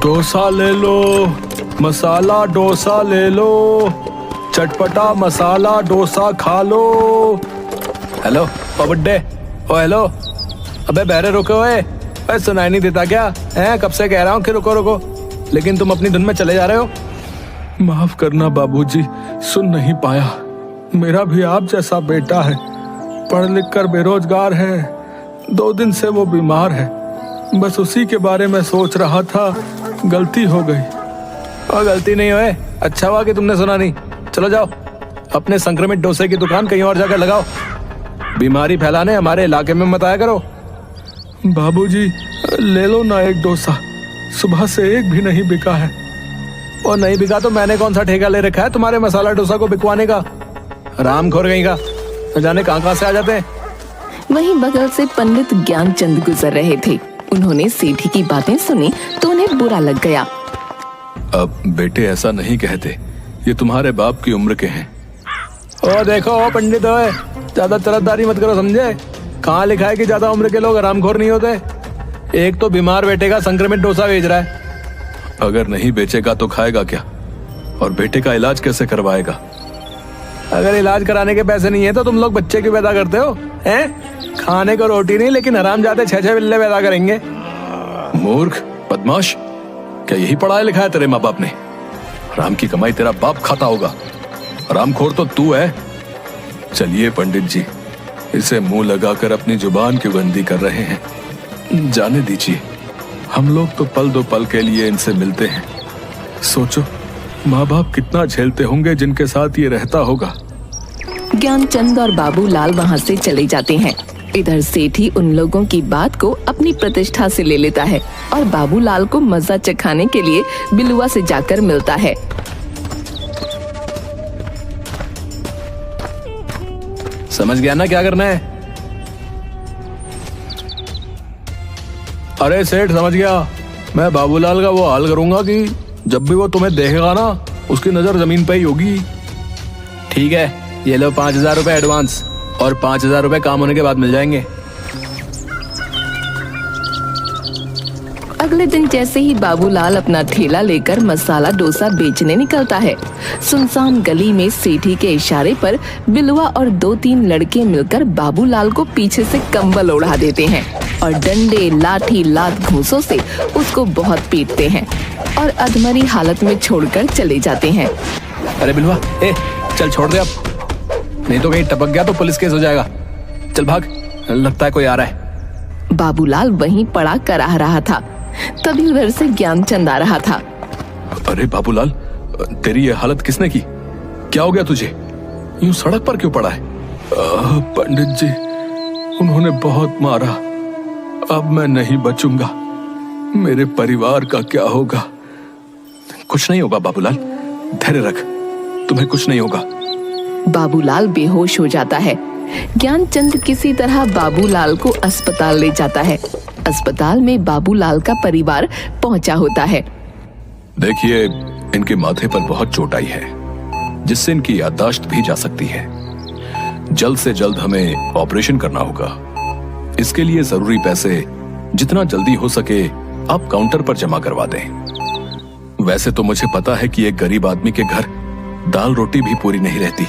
डोसा ले लो, मसाला डोसा ले लो, चटपटा मसाला डोसा खा लो। हेलो बुड्ढे, ओ हेलो, अबे बहरे रुको। ओए सुनाई नहीं देता क्या है? कब से कह रहा हूँ कि रुको रुको, लेकिन तुम अपनी धुन में चले जा रहे हो। माफ करना बाबूजी, सुन नहीं पाया। मेरा भी आप जैसा बेटा है, पढ़ लिख कर बेरोजगार है। 2 दिन से वो बीमार है, बस उसी के बारे में सोच रहा था। गलती हो गई। और गलती नहीं हुए, अच्छा हुआ कि तुमने सुना नहीं। चलो जाओ, अपने संक्रमित डोसे की दुकान कहीं और जाकर लगाओ। बीमारी फैलाने हमारे इलाके में मत आया करो। बाबूजी ले लो ना एक डोसा, सुबह से एक भी नहीं बिका है। और नहीं बिका तो मैंने कौन सा ठेका ले रखा है तुम्हारे मसाला डोसा को बिकवाने का? रामखोर कहीं का, न जाने कहां से आ जाते हैं। वहीं बगल से पंडित ज्ञानचंद गुजर रहे थे। उन्होंने सेठी की बातें सुनी तो उन्हें बुरा लग गया। अब बेटे ऐसा नहीं कहते, ये तुम्हारे बाप की उम्र के हैं। ओ देखो ओ पंडित, ज्यादा तरफदारी मत करो, समझे? कहाँ लिखा है कि ज्यादा उम्र के लोग हरामखोर नहीं होते? एक तो बीमार बेटे का संक्रमित डोसा बेच रहा है। अगर नहीं बेचेगा तो खाएगा क्या? और बेटे का इलाज कैसे करवाएगा? अगर इलाज कराने के पैसे नहीं है तो तुम लोग बच्चे क्यों पैदा करते हो? हैं? खाने को रोटी नहीं, लेकिन हरामजादे 6-6 बिल्ले पैदा करेंगे। मूर्ख, बदमाश, क्या यही पढ़ाया लिखा है तेरे माँ बाप ने? हराम की कमाई तेरा बाप खाता होगा, हरामखोर तो तू है। चलिए पंडित जी, इसे मुंह लगाकर अपनी जुबान क्यों गंदी कर रहे हैं? जाने दीजिए, हम लोग तो पल दो पल के लिए इनसे मिलते हैं। सोचो माँ बाप कितना झेलते होंगे जिनके साथ ये रहता होगा। ज्ञानचंद और बाबूलाल वहाँ से चले जाते हैं। इधर सेठी उन लोगों की बात को अपनी प्रतिष्ठा से ले लेता है और बाबूलाल को मजा चखाने के लिए बिलुआ से जाकर मिलता है। समझ गया ना क्या करना है? अरे सेठ, समझ गया। मैं बाबूलाल का वो हाल करूंगा कि जब भी वो तुम्हें देखेगा ना, उसकी नजर जमीन पे ही होगी। ठीक है, ये लो 5,000 रुपए एडवांस, और 5,000 रुपए काम होने के बाद मिल जाएंगे। अगले दिन जैसे ही बाबूलाल अपना ठेला लेकर मसाला डोसा बेचने निकलता है, सुनसान गली में सेठी के इशारे पर बिलुआ और 2-3 लड़के मिलकर बाबूलाल को पीछे से कंबल ओढ़ा देते हैं और डंडे, लाठी, लात, घूंसों से उसको बहुत पीटते हैं और अधमरी हालत में छोड़कर चले जाते हैं। अरे बिलुआ, चल छोड़ दे अब, नहीं तो कहीं टपक गया तो पुलिस केस हो जाएगा। चल भाग, लगता है कोई आ रहा है। बाबूलाल वहीं पड़ा कराह रहा था, तभी उधर से ज्ञानचंद आ रहा था। अरे बाबूलाल, तेरी ये हालत किसने की? क्या हो गया तुझे? यूं सड़क पर क्यों पड़ा है? पंडित जी, उन्होंने बहुत मारा, अब मैं नहीं बचूंगा। मेरे परिवार का क्या होगा? कुछ नहीं होगा बाबूलाल, धैर्य रख, तुम्हें कुछ नहीं होगा। बाबूलाल बेहोश हो जाता है। ज्ञानचंद किसी तरह बाबूलाल को अस्पताल ले जाता है। अस्पताल में बाबूलाल का परिवार पहुंचा होता है। देखिए, इनके माथे पर बहुत चोट आई है, जिससे इनकी याददाश्त भी जा सकती है। जल्द से जल्द हमें ऑपरेशन करना होगा। इसके लिए जरूरी पैसे जितना जल्दी हो सके आप काउंटर पर जमा करवा दें। वैसे तो मुझे पता है कि एक गरीब आदमी के घर दाल रोटी भी पूरी नहीं रहती,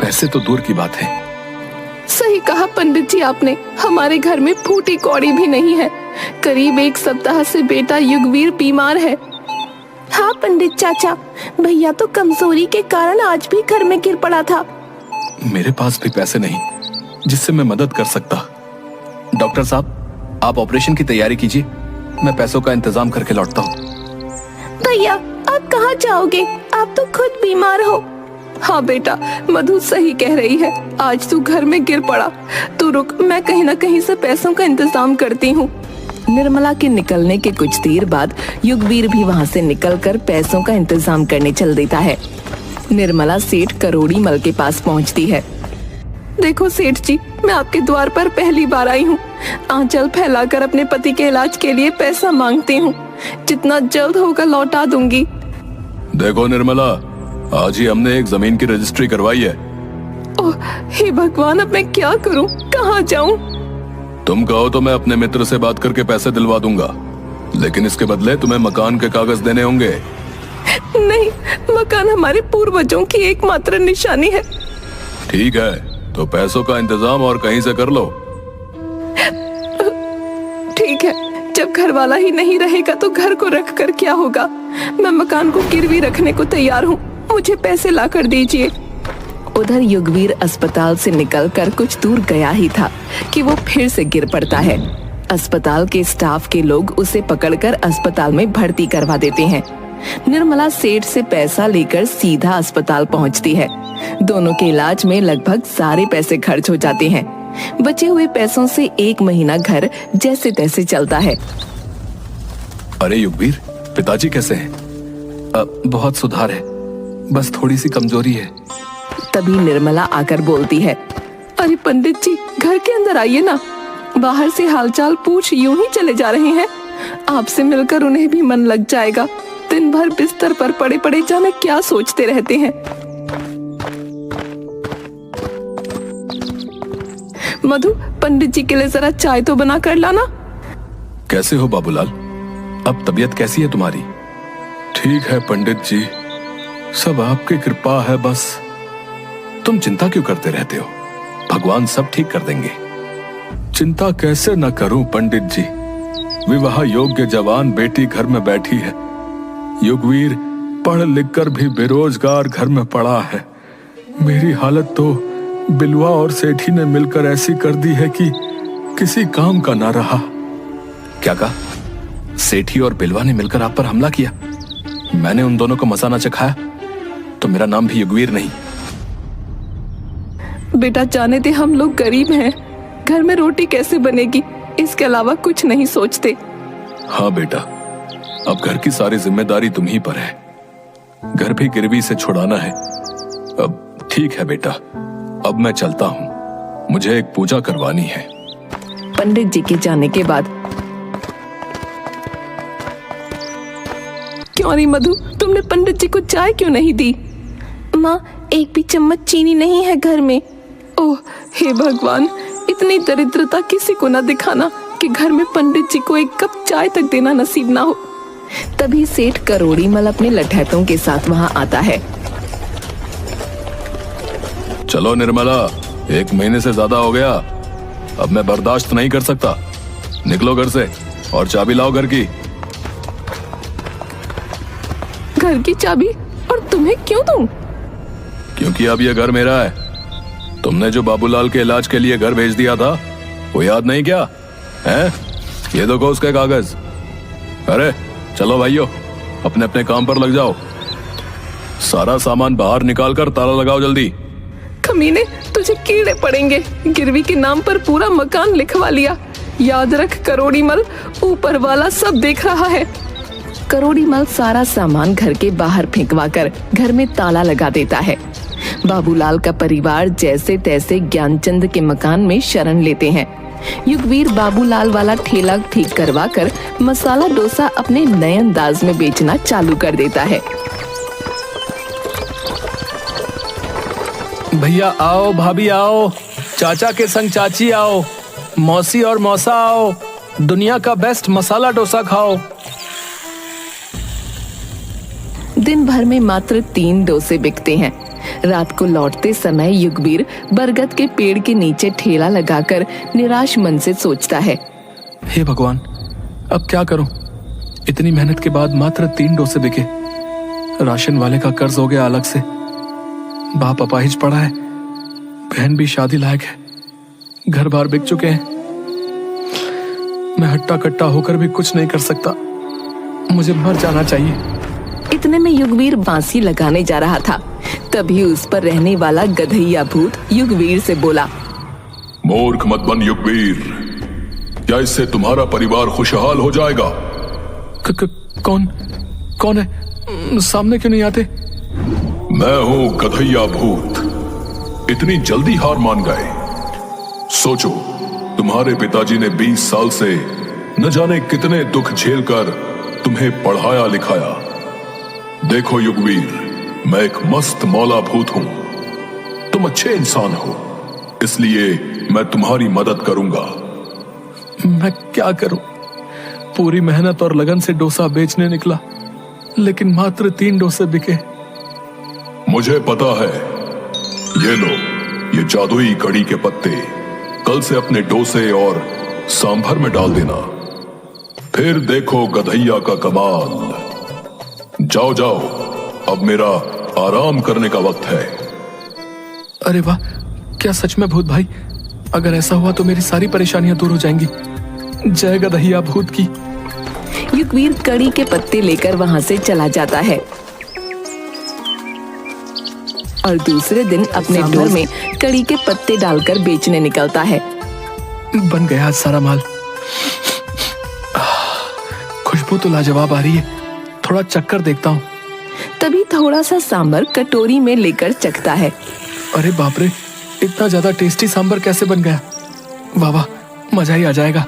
पैसे तो दूर की बात है। सही कहा पंडित जी आपने, हमारे घर में फूटी कौड़ी भी नहीं है। करीब 1 सप्ताह से बेटा युगवीर बीमार है। हाँ पंडित चाचा, भैया तो कमजोरी के कारण आज भी घर में गिर पड़ा था। मेरे पास भी पैसे नहीं जिससे मैं मदद कर सकता। डॉक्टर साहब, आप ऑपरेशन की तैयारी कीजिए, मैं पैसों का इंतजाम करके लौटता हूँ। भैया आप कहाँ जाओगे? आप तो खुद बीमार हो। हाँ बेटा, मधु सही कह रही है, आज तू घर में गिर पड़ा। तू रुक, मैं कहीं ना कहीं से पैसों का इंतजाम करती हूँ। निर्मला के निकलने के कुछ देर बाद युगवीर भी वहाँ से निकलकर पैसों का इंतजाम करने चल देता है। निर्मला सेठ करोड़ी मल के पास पहुँचती है। देखो सेठ जी, मैं आपके द्वार पर पहली बार आई हूँ। आंचल फैलाकर अपने पति के इलाज के लिए पैसा मांगती हूँ, जितना जल्द होगा लौटा दूंगी। देखो निर्मला, आज ही हमने एक जमीन की रजिस्ट्री करवाई है। ओह हे भगवान, अब मैं क्या करूं, कहाँ जाऊं? तुम कहो तो मैं अपने मित्र से बात करके पैसे दिलवा दूंगा। लेकिन इसके बदले तुम्हें मकान के कागज देने होंगे। नहीं, मकान हमारे पूर्वजों की एकमात्र निशानी है। ठीक है, तो पैसों का इंतजाम और कहीं से कर लो। ठीक है, जब घर वाला ही नहीं रहेगा तो घर को रख कर क्या होगा। मैं मकान को गिरवी रखने को तैयार हूँ, मुझे पैसे ला कर दीजिए। उधर युगवीर अस्पताल से निकलकर कुछ दूर गया ही था कि वो फिर से गिर पड़ता है। अस्पताल के स्टाफ के लोग उसे पकड़कर अस्पताल में भर्ती करवा देते हैं। निर्मला सेठ से पैसा लेकर सीधा अस्पताल पहुंचती है। दोनों के इलाज में लगभग सारे पैसे खर्च हो जाते हैं। बचे हुए पैसों से 1 महीना घर जैसे तैसे चलता है। अरे युगवीर, पिताजी कैसे हैं? बहुत सुधार है, बस थोड़ी सी कमजोरी है। तभी निर्मला आकर बोलती है, अरे पंडित जी, घर के अंदर आइए ना। बाहर से हालचाल पूछ यूं ही चले जा रहे हैं। आपसे मिलकर उन्हें भी मन लग जाएगा। दिन भर बिस्तर पर पड़े पड़े जाने क्या सोचते रहते हैं। मधु, पंडित जी के लिए जरा चाय तो बना कर लाना। कैसे हो बाबूलाल? अब तबीयत कैसी है तुम्हारी? ठीक है पंडित जी, सब आपकी कृपा है। बस तुम चिंता क्यों करते रहते हो? भगवान सब ठीक कर देंगे। चिंता कैसे न करूं पंडित जी, विवाह योग्य जवान बेटी घर में बैठी है। युगवीर पढ़ लिख कर भी बेरोजगार घर में पड़ा है। मेरी हालत तो बिलवा और सेठी ने मिलकर ऐसी कर दी है कि किसी काम का ना रहा। क्या कहा? सेठी और बिलवा ने मिलकर आप पर हमला किया? मैंने उन दोनों को मसा ना चखाया तो मेरा नाम भी युगवीर नहीं। बेटा, जाने दे, हम लोग गरीब हैं, घर में रोटी कैसे बनेगी, इसके अलावा कुछ नहीं सोचते। हाँ बेटा, अब घर की सारी जिम्मेदारी तुम ही पर है। घर भी गिरवी से छुड़ाना है। अब ठीक है बेटा, अब मैं चलता हूँ, मुझे एक पूजा करवानी है। पंडित जी के जाने के बाद, क्यों नहीं मधु, तुमने पंडित जी को चाय क्यों नहीं दी? माँ, एक भी चम्मच चीनी नहीं है घर में। ओह हे भगवान, इतनी दरिद्रता किसी को न दिखाना कि घर में पंडित जी को एक कप चाय तक देना नसीब ना हो। तभी सेठ करोड़ीमल अपने लठैतों के साथ वहाँ आता है। चलो निर्मला, 1 महीने से ज्यादा हो गया, अब मैं बर्दाश्त नहीं कर सकता। निकलो घर से और चाबी लाओ घर की। घर की चाबी? और तुम्हें क्यों दूं? क्योंकि अब यह घर मेरा है। तुमने जो बाबूलाल के इलाज के लिए घर भेज दिया था, वो याद नहीं क्या है? ये देखो उसके कागज। अरे चलो भाइयों, अपने अपने काम पर लग जाओ। सारा सामान बाहर निकाल कर ताला लगाओ जल्दी। कमीने, तुझे कीड़े पड़ेंगे। गिरवी के नाम पर पूरा मकान लिखवा लिया। याद रख करोड़ीमल, ऊपर वाला सब देख रहा है। करोड़ीमल सारा सामान घर के बाहर फेंकवा कर घर में ताला लगा देता है। बाबूलाल का परिवार जैसे तैसे ज्ञानचंद के मकान में शरण लेते हैं। युगवीर बाबूलाल वाला ठेला ठीक करवा कर मसाला डोसा अपने नए अंदाज में बेचना चालू कर देता है। भैया आओ, भाभी आओ, चाचा के संग चाची आओ, मौसी और मौसा आओ, दुनिया का बेस्ट मसाला डोसा खाओ। दिन भर में मात्र 3 डोसे बिकते हैं। रात को लौटते समय युगवीर बरगद के पेड़ के नीचे ठेला लगाकर निराश मन से सोचता है, हे भगवान, अब क्या करूं? इतनी मेहनत के बाद मात्र 3 डोसे बिके। राशन वाले का कर्ज हो गया अलग से। बाप अपाहिज पड़ा है, बहन भी शादी लायक है, घर बार बिक चुके हैं। मैं हट्टा कट्टा होकर भी कुछ नहीं कर सकता। मुझे मर जाना चाहिए। इतने में युगवीर बांसी लगाने जा रहा था। तभी उस पर रहने वाला गधैया भूत युगवीर से बोला, मूर्ख मत बन युगवीर, क्या इससे तुम्हारा परिवार खुशहाल हो जाएगा? कौन है? सामने क्यों नहीं आते? मैं हूं गधैया भूत। इतनी जल्दी हार मान गए? सोचो, तुम्हारे पिताजी ने 20 साल से न जाने कितने दुख झेलकर तुम्हें पढ़ाया लिखाया। देखो युगवीर, मैं एक मस्त मौला भूत हूं। तुम अच्छे इंसान हो, इसलिए मैं तुम्हारी मदद करूंगा। मैं क्या करूं? पूरी मेहनत और लगन से डोसा बेचने निकला, लेकिन मात्र 3 डोसे बिके। मुझे पता है। ये लो, ये जादुई कड़ी के पत्ते कल से अपने डोसे और सांभर में डाल देना। फिर देखो गधैया का कमाल। जाओ जाओ, अब मेरा आराम करने का वक्त है। अरे वाह, क्या सच में भूत भाई? अगर ऐसा हुआ तो मेरी सारी परेशानियां दूर हो जाएंगी। जय गधैया भूत की। युगवीर कड़ी के पत्ते लेकर वहां से चला जाता है और दूसरे दिन अपने घर में कड़ी के पत्ते डालकर बेचने निकलता है। बन गया आज सारा माल। खुशबू तो लाजवाब आ रही है, थोड़ा चक्कर देखता हूँ। तभी थोड़ा सा सांभर कटोरी में लेकर चखता है। अरे बाप रे, इतना ज्यादा टेस्टी सांभर कैसे बन गया? वाह वाह, मजा ही आ जाएगा।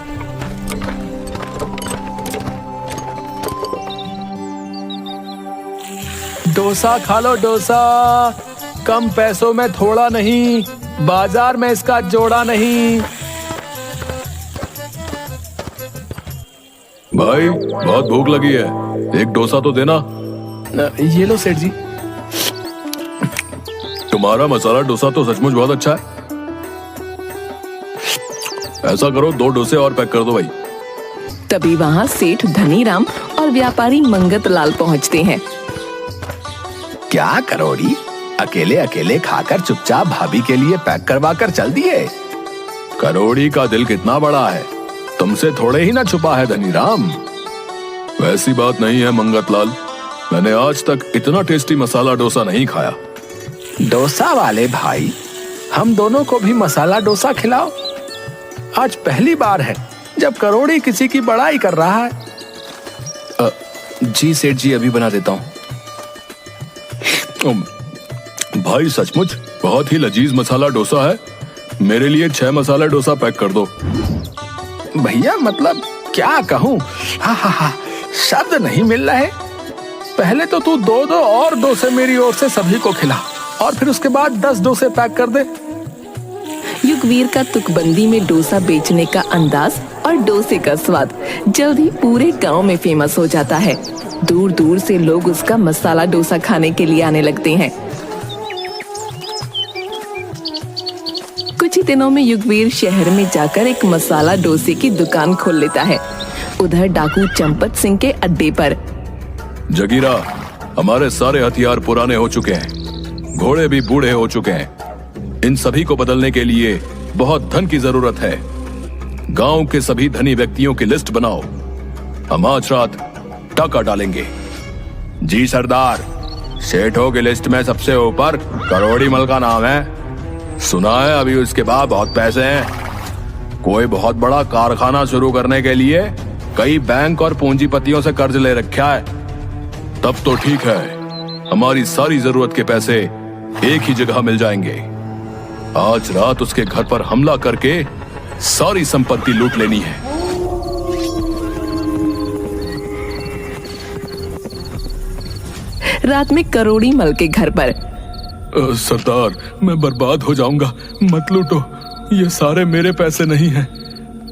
डोसा खा लो डोसा, कम पैसों में थोड़ा नहीं, बाजार में इसका जोड़ा नहीं। भाई बहुत भूख लगी है, एक डोसा तो देना। ये लो सेठ जी। तुम्हारा मसाला डोसा तो सचमुच बहुत अच्छा है। ऐसा करो, 2 डोसे और पैक कर दो भाई। तभी वहाँ सेठ धनीराम और व्यापारी मंगतलाल पहुँचते हैं। क्या करोड़ी, अकेले अकेले खाकर चुपचाप भाभी के लिए पैक करवा कर चल दिए? करोड़ी का दिल कितना बड़ा है, तुमसे थोड़े ही ना छुपा है धनीराम। वैसी बात नहीं है मंगतलाल, मैंने आज तक इतना टेस्टी मसाला डोसा नहीं खाया। डोसा वाले भाई, हम दोनों को भी मसाला डोसा खिलाओ। आज पहली बार है जब करोड़ी किसी की बड़ाई कर रहा है। जी सेठ जी, अभी बना देता हूँ। भाई सचमुच बहुत ही लजीज मसाला डोसा है, मेरे लिए 6 मसाला डोसा पैक कर दो। भैया मतलब क्या कहूँ, हा, शब्द नहीं मिल रहे। पहले तो तू 2 और डोसे मेरी ओर से सभी को खिला, और फिर उसके बाद 10 डोसे पैक कर दे। युगवीर का तुकबंदी में डोसा बेचने का अंदाज और डोसे का स्वाद जल्द ही पूरे गांव में फेमस हो जाता है। दूर दूर से लोग उसका मसाला डोसा खाने के लिए आने लगते हैं। कुछ ही दिनों में युगवीर शहर में जाकर एक मसाला डोसे की दुकान खोल लेता है। उधर डाकू चंपत सिंह के अड्डे पर जगीरा, हमारे सारे हथियार पुराने हो चुके हैं, घोड़े भी बूढ़े हो चुके हैं। इन सभी को बदलने के लिए बहुत धन की जरूरत है। गांव के सभी धनी व्यक्तियों की लिस्ट बनाओ, हम आज रात टाका डालेंगे। जी सरदार, सेठों की लिस्ट में सबसे ऊपर करोड़ी मल का नाम है। सुना है अभी उसके बाद बहुत पैसे हैं। कोई बहुत बड़ा कारखाना शुरू करने के लिए कई बैंक और पूंजीपतियों से कर्ज ले रखा है। तब तो ठीक है, हमारी सारी जरूरत के पैसे एक ही जगह मिल जाएंगे। आज रात उसके घर पर हमला करके सारी संपत्ति लूट लेनी है। रात में करोड़ी मल के घर पर सरदार, मैं बर्बाद हो जाऊंगा, मत लूटो, ये सारे मेरे पैसे नहीं हैं।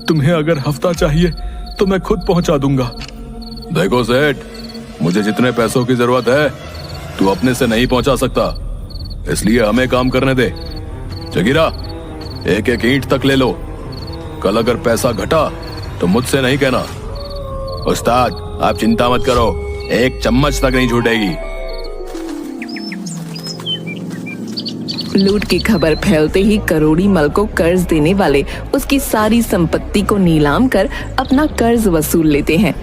तुम्हें अगर हफ्ता चाहिए तो मैं खुद पहुंचा दूंगा। देखो सेठ, मुझे जितने पैसों की जरूरत है तू अपने से नहीं पहुंचा सकता, इसलिए हमें काम करने दे। जगीरा, एक एक ईंट तक ले लो। कल अगर पैसा घटा तो मुझसे नहीं कहना। उस्ताद आप चिंता मत करो, एक चम्मच तक नहीं छूटेगी। लूट की खबर फैलते ही करोड़ी मल को कर्ज देने वाले उसकी सारी संपत्ति को नीलाम कर अपना कर्ज वसूल लेते हैं।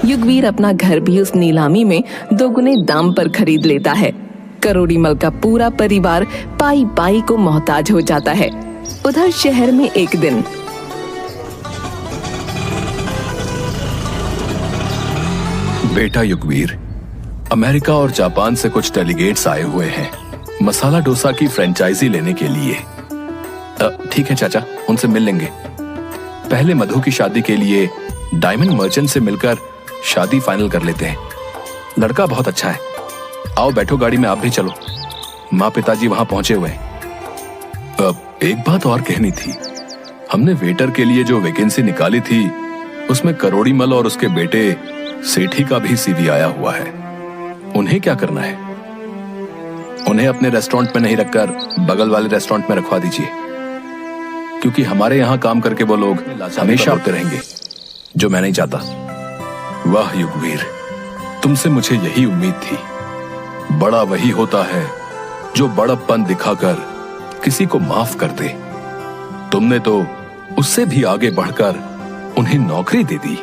युगवीर अपना घर भी उस नीलामी में 2 गुने दाम पर खरीद लेता है। करोड़ी मल का पूरा परिवार पाई पाई को मोहताज हो जाता है। उधर शहर में एक दिन बेटा युगवीर, अमेरिका और जापान से कुछ डेलीगेट्स आए हुए हैं मसाला डोसा की फ्रेंचाइजी लेने के लिए। ठीक है चाचा, उनसे मिल लेंगे। पहले मधु की शादी के लिए डायमंड मर्चेंट से मिलकर शादी फाइनल कर लेते हैं। लड़का बहुत अच्छा है। आओ बैठो गाड़ी में, आप भी चलो। माँ पिताजी वहां पहुंचे हुए हैं। अब एक बात और कहनी थी, हमने वेटर के लिए जो वैकेंसी निकाली थी उसमें करोड़ीमल और उसके बेटे सेठी का भी सीवी आया हुआ है। उन्हें क्या करना है? उन्हें अपने रेस्टोरेंट में नहीं रखकर बगल वाले रेस्टोरेंट में रखवा दीजिए, क्योंकि हमारे यहां काम करके वो लोग हमेशा होते रहेंगे, जो मैं नहीं चाहता। वाह युगवीर, तुमसे मुझे यही उम्मीद थी। बड़ा वही होता है जो बड़प्पन दिखाकर किसी को माफ कर दे। तुमने तो उससे भी आगे बढ़कर उन्हें नौकरी दे दी।